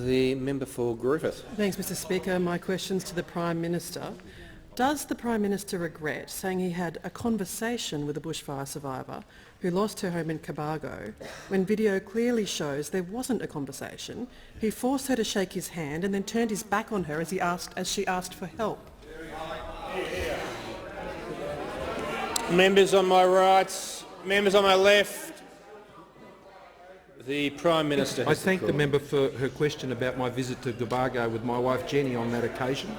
The member for Griffith. Thanks, Mr Speaker. My question's to the Prime Minister. Does the Prime Minister regret saying he had a conversation with a bushfire survivor who lost her home in Cobargo when video clearly shows there wasn't a conversation? He forced her to shake his hand and then turned his back on her as she asked for help. Members on my right, members on my left. The Prime Minister. I thank the member for her question about my visit to Cobargo with my wife Jenny on that occasion.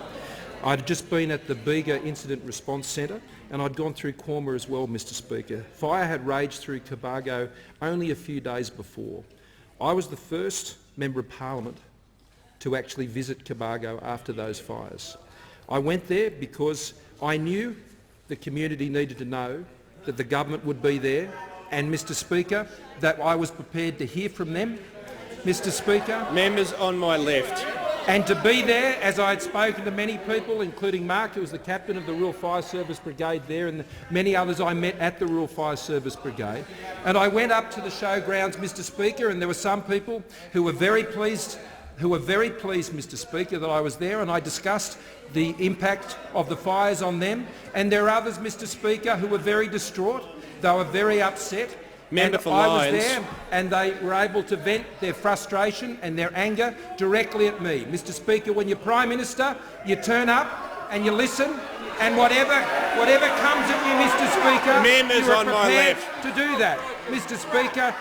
I'd just been at the Bega Incident Response Centre and I'd gone through Corma as well, Mr Speaker. Fire had raged through Cobargo only a few days before. I was the first Member of Parliament to actually visit Cobargo after those fires. I went there because I knew the community needed to know that the government would be there, and, Mr Speaker, that I was prepared to hear from them, Mr Speaker. Members on my left. And to be there, as I had spoken to many people, including Mark, who was the captain of the Rural Fire Service Brigade there, and many others I met at the Rural Fire Service Brigade. And I went up to the showgrounds, Mr Speaker, and there were some people who were very pleased, Mr Speaker, that I was there, and I discussed the impact of the fires on them. And there are others, Mr Speaker, who were very distraught. They were very upset. Member for I Lyons. was there and they were able to vent their frustration and their anger directly at me. Mr Speaker, when you're Prime Minister, you turn up and you listen, and whatever comes at you, Mr Speaker, members you are on my prepared left. to do that. Mr Speaker,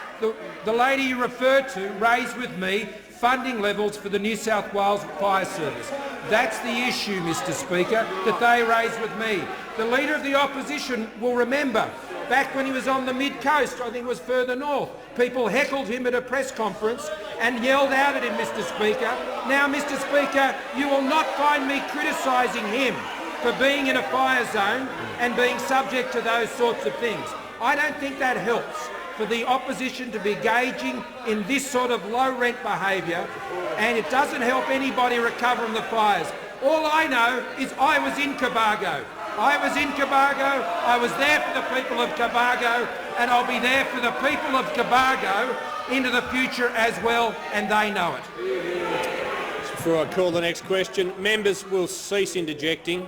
the lady you referred to raised with me funding levels for the New South Wales Fire Service. That's the issue, Mr Speaker, that they raised with me. The Leader of the Opposition will remember back when he was on the mid-coast, I think it was further north, people heckled him at a press conference and yelled out at him, Mr Speaker. Now, Mr Speaker, you will not find me criticising him for being in a fire zone and being subject to those sorts of things. I don't think that helps for the opposition to be engaging in this sort of low-rent behaviour, and it doesn't help anybody recover from the fires. All I know is I was in Cobargo. I was in Cobargo, I was there for the people of Cobargo, and I'll be there for the people of Cobargo into the future as well, and they know it. Before I call the next question, members will cease interjecting.